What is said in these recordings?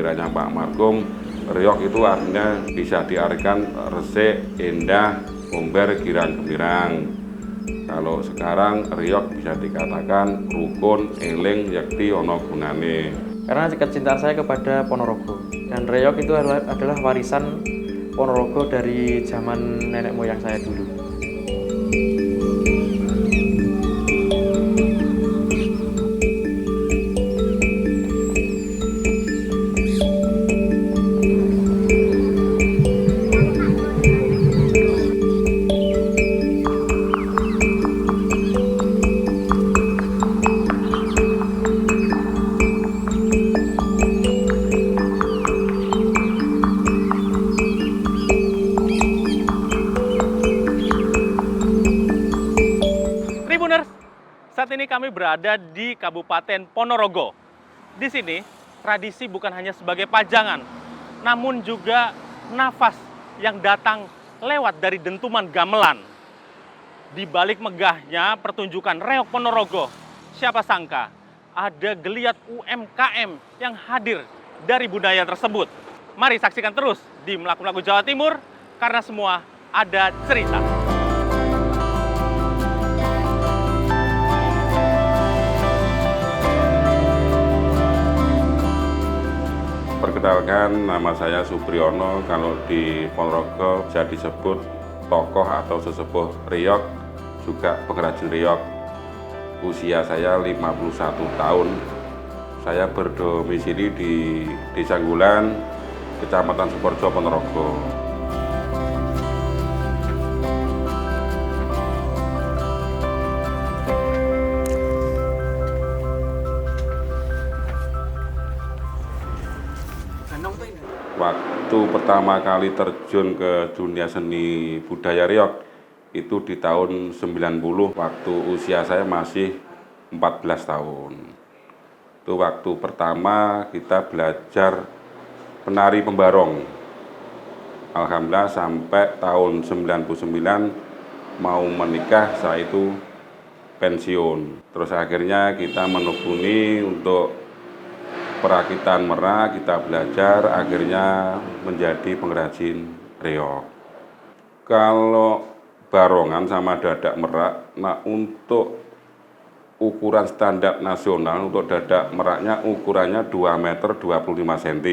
pikirannya Pak Markum, Riok itu artinya bisa diartikan resik, indah, bomber, girang gembirang. Kalau sekarang Riok bisa dikatakan rukun, eling, yakti, ono gunane. Karena kecintaan saya kepada Ponorogo, dan Riok itu adalah warisan Ponorogo dari zaman nenek moyang saya dulu. Tribuners, saat ini kami berada di Kabupaten Ponorogo. Di sini, tradisi bukan hanya sebagai pajangan, namun juga nafas yang datang lewat dari dentuman gamelan. Di balik megahnya pertunjukan Reok Ponorogo, siapa sangka ada geliat UMKM yang hadir dari budaya tersebut. Mari saksikan terus di Melaku-Melaku Jawa Timur, karena semua ada cerita. Perkenalkan, nama saya Supriyono. Kalau di Ponorogo bisa disebut tokoh atau sesepuh Riok, juga pengrajin Riok. Usia saya 51 tahun. Saya berdomisili di Desa Gulan, Kecamatan Sukorejo, Ponorogo. Waktu pertama kali terjun ke dunia seni budaya Riok itu di tahun 90, waktu usia saya masih 14 tahun. Itu waktu pertama kita belajar penari pembarong. Alhamdulillah sampai tahun 99 mau menikah, saya itu pensiun. Terus akhirnya kita menekuni untuk perakitan merak, kita belajar, akhirnya menjadi pengrajin Riok. Kalau barongan sama dadak merak, nah untuk ukuran standar nasional, untuk dadak meraknya ukurannya 2 meter 25 cm.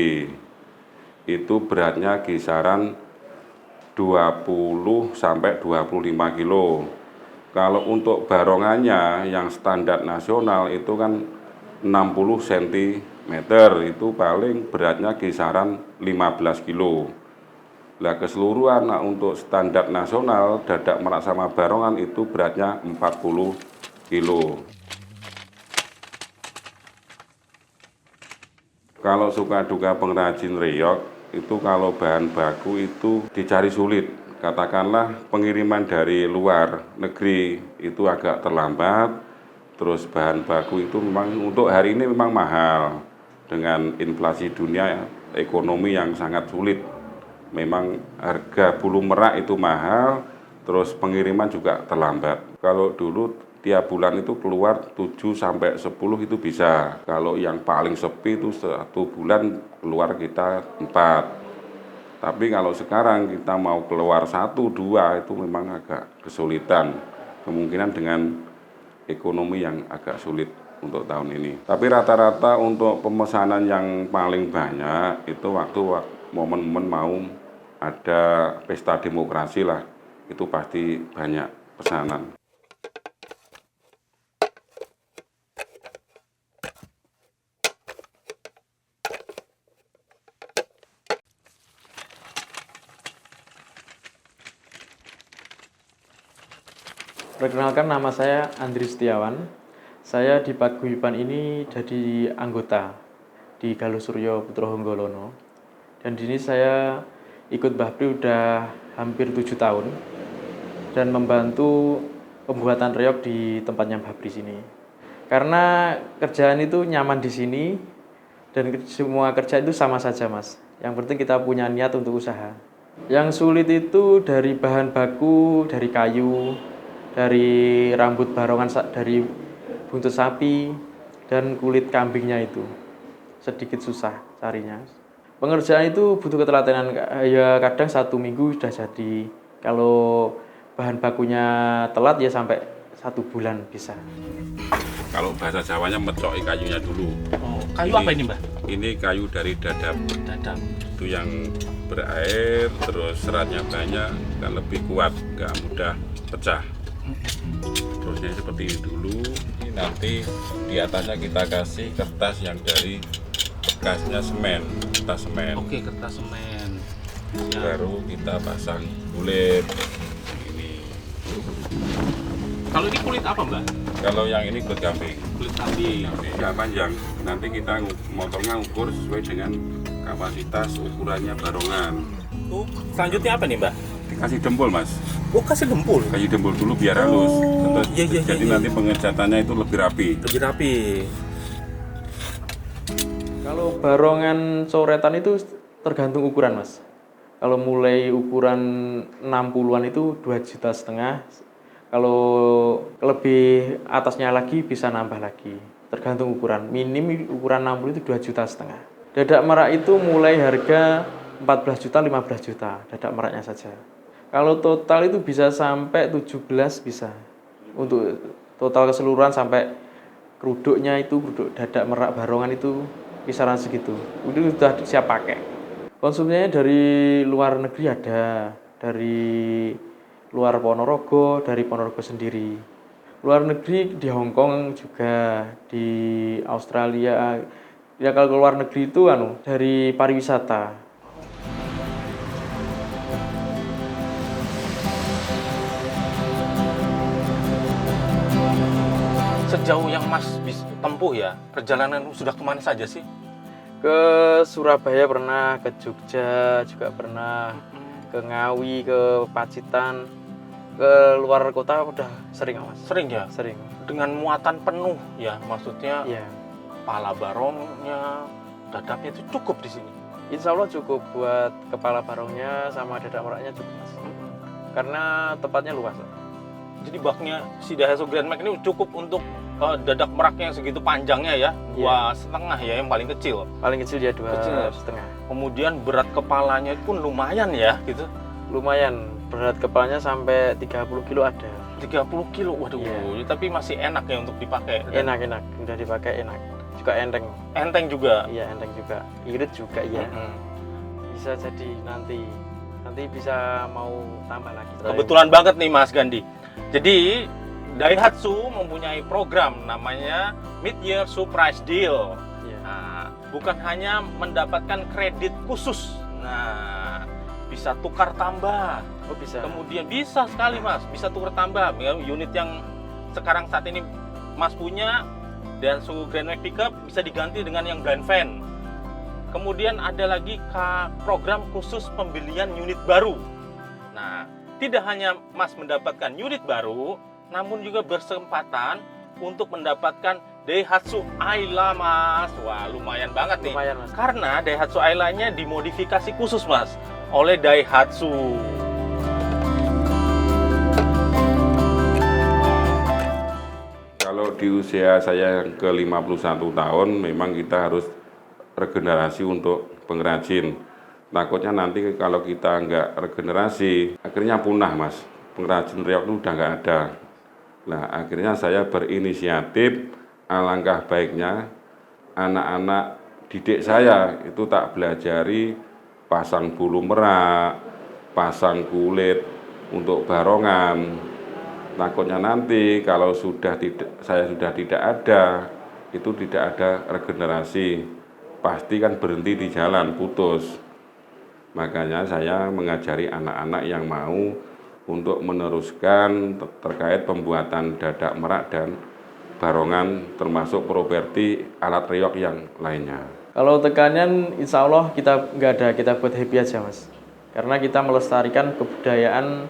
Itu beratnya kisaran 20 sampai 25 kilo. Kalau untuk barongannya yang standar nasional itu kan 60 cm, itu paling beratnya kisaran 15 kilo. Nah keseluruhan untuk standar nasional dadak merak sama barongan itu beratnya 40 kilo. Kalau suka duka pengrajin Riok itu kalau bahan baku itu dicari sulit. Katakanlah pengiriman dari luar negeri itu agak terlambat. Terus bahan baku itu memang untuk hari ini memang mahal. Dengan inflasi dunia, ekonomi yang sangat sulit. Memang harga bulu merak itu mahal, terus pengiriman juga terlambat. Kalau dulu tiap bulan itu keluar 7 sampai 10 itu bisa. Kalau yang paling sepi itu 1 bulan keluar kita 4. Tapi kalau sekarang kita mau keluar 1, 2 itu memang agak kesulitan. Kemungkinan dengan ekonomi yang agak sulit untuk tahun ini. Tapi rata-rata untuk pemesanan yang paling banyak itu waktu momen-momen mau ada pesta demokrasi lah, itu pasti banyak pesanan. Perkenalkan, nama saya Andri Setiawan. Saya di paguyuban ini jadi anggota di Galuh Suryo Putra Honggolono. Dan di sini saya ikut Bahpri udah hampir 7 tahun dan membantu pembuatan Riok di tempatnya Bahpri sini. Karena kerjaan itu nyaman di sini dan semua kerja itu sama saja, Mas. Yang penting kita punya niat untuk usaha. Yang sulit itu dari bahan baku, dari kayu, dari rambut barongan, dari buntut sapi, dan kulit kambingnya itu sedikit susah carinya. Pengerjaan itu butuh ketelatenan, ya kadang 1 minggu sudah jadi. Kalau bahan bakunya telat ya sampai 1 bulan bisa. Kalau bahasa Jawanya mecoki kayunya dulu. Oh, kayu apa ini, Mbah? Ini kayu dari dadap. Dadap. Itu yang berair, terus seratnya banyak, kan lebih kuat, nggak mudah pecah. Terusnya seperti ini dulu. Ini nanti di atasnya kita kasih kertas yang dari bekasnya semen, kertas semen. Oke, kertas semen. Baru kita pasang kulit. Ini. Kalau ini kulit apa, Mbak? Kalau yang ini kulit kambing. Kulit kambing. Nggak panjang. Nanti kita motongnya ukur sesuai dengan kapasitas ukurannya barongan. Selanjutnya apa nih, Mbak? Dikasih dempul, Mas. Oh, kasih dempul. Kasih dempul dulu biar halus. Terus, iya, jadi iya. nanti pengecatannya itu lebih rapi. Lebih rapi. Kalau barongan coretan itu tergantung ukuran, Mas. Kalau mulai ukuran 60-an itu 2,5 juta. Kalau lebih atasnya lagi bisa nambah lagi. Tergantung ukuran. Minim ukuran 60 itu 2,5 juta. Dadak merak itu mulai harga 14 juta, 15 juta. Dadak meraknya saja. Kalau total itu bisa sampai 17 bisa. Untuk total keseluruhan sampai keruduknya itu, keruduk dadak merak barongan itu kisaran segitu. Itu sudah siap pakai. Konsumsinya dari luar negeri ada, dari luar Ponorogo, dari Ponorogo sendiri. Luar negeri di Hong Kong juga, di Australia. Ya kalau luar negeri itu dari pariwisata. Sejauh yang Mas tempuh ya, perjalanan sudah kemana saja sih? Ke Surabaya pernah, ke Jogja juga pernah, ke Ngawi, ke Pacitan, ke luar kota udah sering, Mas. Sering ya? Sering. Dengan muatan penuh ya, maksudnya Iya. kepala barongnya, dadapnya itu cukup di sini. Insya Allah cukup buat kepala barongnya sama dadak meraknya cukup, Mas. Karena tempatnya luas. Jadi baknya si Daihatsu Grand Max ini cukup untuk dadak meraknya yang segitu panjangnya ya, 2,5 ya yang paling kecil. Paling kecil dia 2,5. Kemudian berat kepalanya pun lumayan ya gitu. Lumayan, berat kepalanya sampai 30 kilo ada. 30 kilo, waduh. Iya. Tapi masih enak ya untuk dipakai. Enak, udah dipakai enak. Juga enteng. Enteng juga. Iya, enteng juga. Irit juga ya. Bisa jadi nanti bisa mau tambah lagi. Kebetulan banget nih Mas Gandhi. Jadi Daihatsu mempunyai program namanya Mid-Year Surprise Deal. Iya. Nah, bukan hanya mendapatkan kredit khusus. Nah, bisa tukar tambah. Oh, bisa. Kemudian bisa sekali Mas, bisa tukar tambah. Unit yang sekarang saat ini Mas punya Daihatsu Grand Max Pickup bisa diganti dengan yang Grand Van. Kemudian ada lagi program khusus pembelian unit baru. Nah, tidak hanya Mas mendapatkan unit baru, namun juga berkesempatan untuk mendapatkan Daihatsu Ayla, Mas. Wah, lumayan banget nih. Lumayan, Mas. Karena Daihatsu Ayla-nya dimodifikasi khusus, Mas, oleh Daihatsu. Kalau di usia saya yang ke 51 tahun, memang kita harus regenerasi untuk pengrajin. Takutnya nanti kalau kita nggak regenerasi, akhirnya punah, Mas. Pengrajin reog itu udah nggak ada. Nah, akhirnya saya berinisiatif, alangkah baiknya anak-anak didik saya itu tak belajari pasang bulu merak, pasang kulit untuk barongan. Takutnya nanti kalau saya sudah tidak ada, itu tidak ada regenerasi. Pasti kan berhenti di jalan, putus. Makanya saya mengajari anak-anak yang mau untuk meneruskan terkait pembuatan dadak merak dan barongan termasuk properti alat reog yang lainnya. Kalau tekanan insya Allah kita nggak ada, kita buat happy aja Mas. Karena kita melestarikan kebudayaan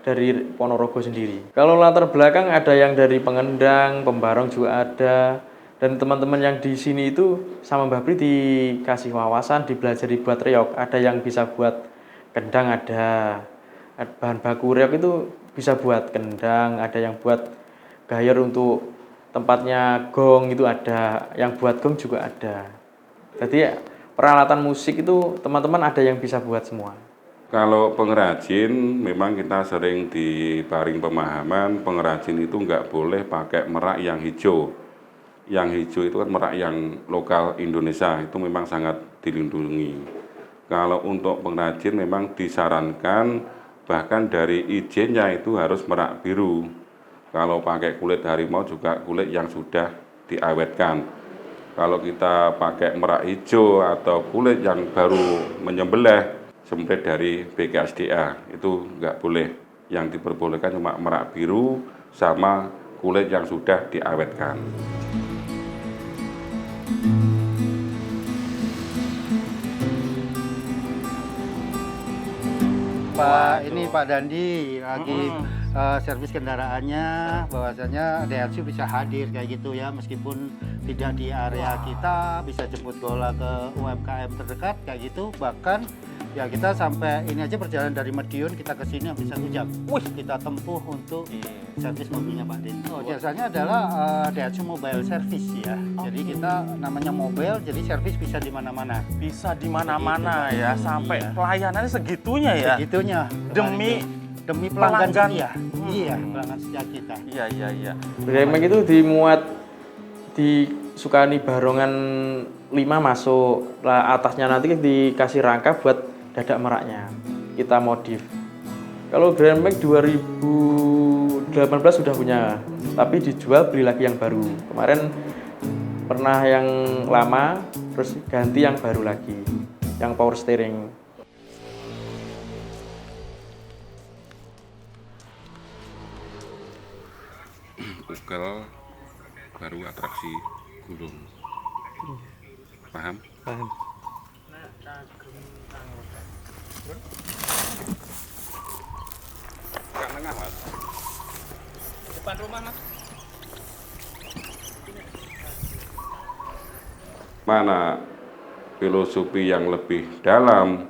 dari Ponorogo sendiri. Kalau latar belakang ada yang dari pengendang, pembarong juga ada. Dan teman-teman yang di sini itu sama Mbak Pri dikasih wawasan, dibelajari buat reog. Ada yang bisa buat kendang ada. Bahan baku reog itu bisa buat kendang, ada yang buat gayer untuk tempatnya gong itu ada. Yang buat gong juga ada. Jadi peralatan musik itu teman-teman ada yang bisa buat semua. Kalau pengrajin, memang kita sering dibaring pemahaman pengrajin itu nggak boleh pakai merak yang hijau. Yang hijau itu kan merak yang lokal Indonesia, itu memang sangat dilindungi. Kalau untuk pengrajin memang disarankan bahkan dari izinnya itu harus merak biru. Kalau pakai kulit harimau juga kulit yang sudah diawetkan. Kalau kita pakai merak hijau atau kulit yang baru menyembelih, semprit dari BKSDA, itu nggak boleh. Yang diperbolehkan cuma merak biru sama kulit yang sudah diawetkan. Pak Dandi lagi servis kendaraannya, bahwasanya DRC bisa hadir kayak gitu ya, meskipun tidak di area kita, bisa jemput bola ke UMKM terdekat kayak gitu. Bahkan ya kita sampai ini aja perjalanan dari Madiun kita ke sini bisa 1 jam. Kita tempuh untuk servis mobilnya Pak Din. Jasanya adalah DRC Mobile Service ya. Jadi kita namanya mobile, jadi servis bisa di mana-mana. Bisa di mana-mana ya, sampai pelayanannya segitunya ya. Segitunya. Demi pelanggan setia. Iya, pelanggan setia kita. Iya. Gremeng itu dimuat di Sukani Barongan 5 masuk. Lah atasnya nanti dikasih rangka buat dadak meraknya. Kita modif. Kalau Gremeng 2018 sudah punya, tapi dijual beli lagi yang baru. Kemarin pernah yang lama, terus ganti yang baru lagi, yang power steering. Ukel baru atraksi gulung. Paham? Paham. Kang tengah, Mas. Depan rumah, Mas. Mana filosofi yang lebih dalam?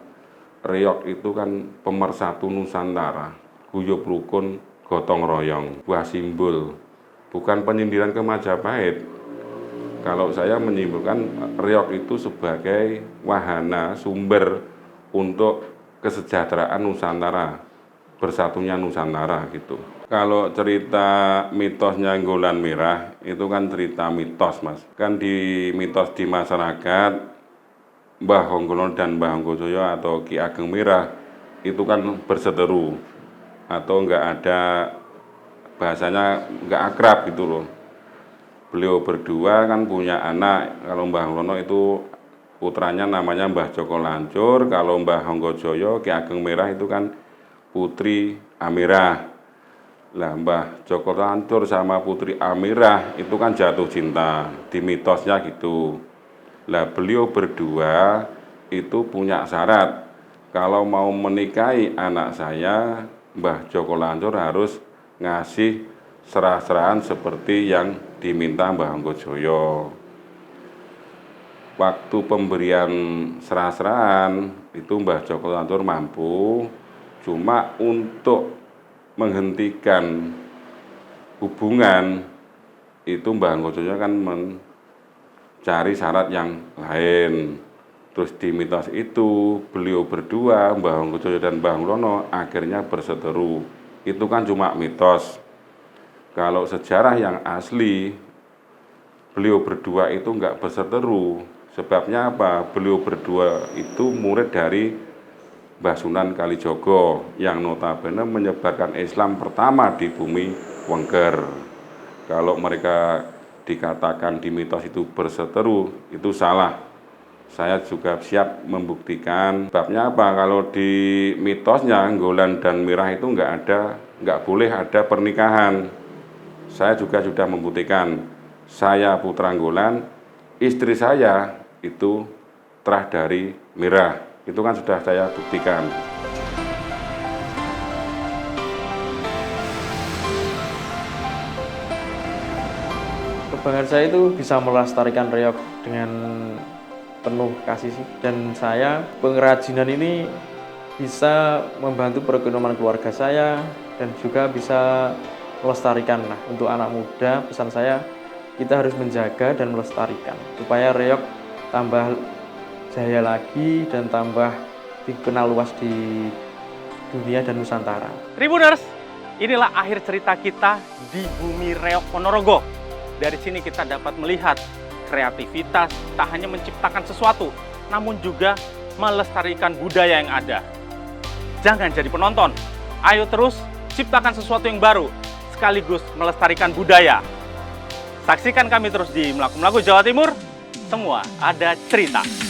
Reog itu kan pemersatu Nusantara, guyub rukun, gotong royong, buah simbol, bukan penyindiran ke Majapahit. Kalau saya menyimpulkan reog itu sebagai wahana sumber untuk kesejahteraan Nusantara, bersatunya Nusantara gitu. Kalau cerita mitosnya Nggolan Merah itu kan cerita mitos, Mas. Kan di mitos di masyarakat Mbah Honggolo dan Mbah Honggojoyo atau Ki Ageng Merah itu kan berseteru atau enggak ada, bahasanya enggak akrab gitu loh. Beliau berdua kan punya anak. Kalau Mbah Lono itu putranya namanya Mbah Joko Lancur, kalau Mbah Honggojoyo Ki Ageng Merah itu kan Putri Amirah. Lah Mbah Joko Lancur sama Putri Amirah itu kan jatuh cinta, di mitosnya gitu. Lah beliau berdua itu punya syarat, kalau mau menikahi anak saya, Mbah Joko Lancur harus ngasih serah-serahan seperti yang diminta Mbah Honggojoyo. Waktu pemberian serah-serahan itu Mbah Joko Lancur mampu, cuma untuk menghentikan hubungan itu Mbah Honggojoyo kan mencari syarat yang lain. Terus di mitos itu beliau berdua, Mbah Honggojoyo dan Mbah Lono akhirnya berseteru. Itu kan cuma mitos. Kalau sejarah yang asli, beliau berdua itu enggak berseteru. Sebabnya apa? Beliau berdua itu murid dari Mbah Sunan Kalijogo yang notabene menyebarkan Islam pertama di bumi Wengker. Kalau mereka dikatakan di mitos itu berseteru, itu salah. Saya juga siap membuktikan. Sebabnya apa? Kalau di mitosnya Nggolan dan Mirah itu nggak boleh ada pernikahan. Saya juga sudah membuktikan. Saya putra Nggolan, istri saya itu terah dari Mirah. Itu kan sudah saya buktikan. Kebanggaan saya itu bisa melestarikan reog dengan penuh kasih sih. Dan saya pengrajinan ini bisa membantu perekonomian keluarga saya dan juga bisa melestarikan. Nah, untuk anak muda pesan saya, kita harus menjaga dan melestarikan supaya reog tambah jaya lagi dan tambah dikenal luas di dunia dan Nusantara. Tribuners, inilah akhir cerita kita di Bumi Reog Ponorogo. Dari sini kita dapat melihat kreativitas tak hanya menciptakan sesuatu, namun juga melestarikan budaya yang ada. Jangan jadi penonton, ayo terus ciptakan sesuatu yang baru, sekaligus melestarikan budaya. Saksikan kami terus di Melaku-Melaku Jawa Timur, semua ada cerita.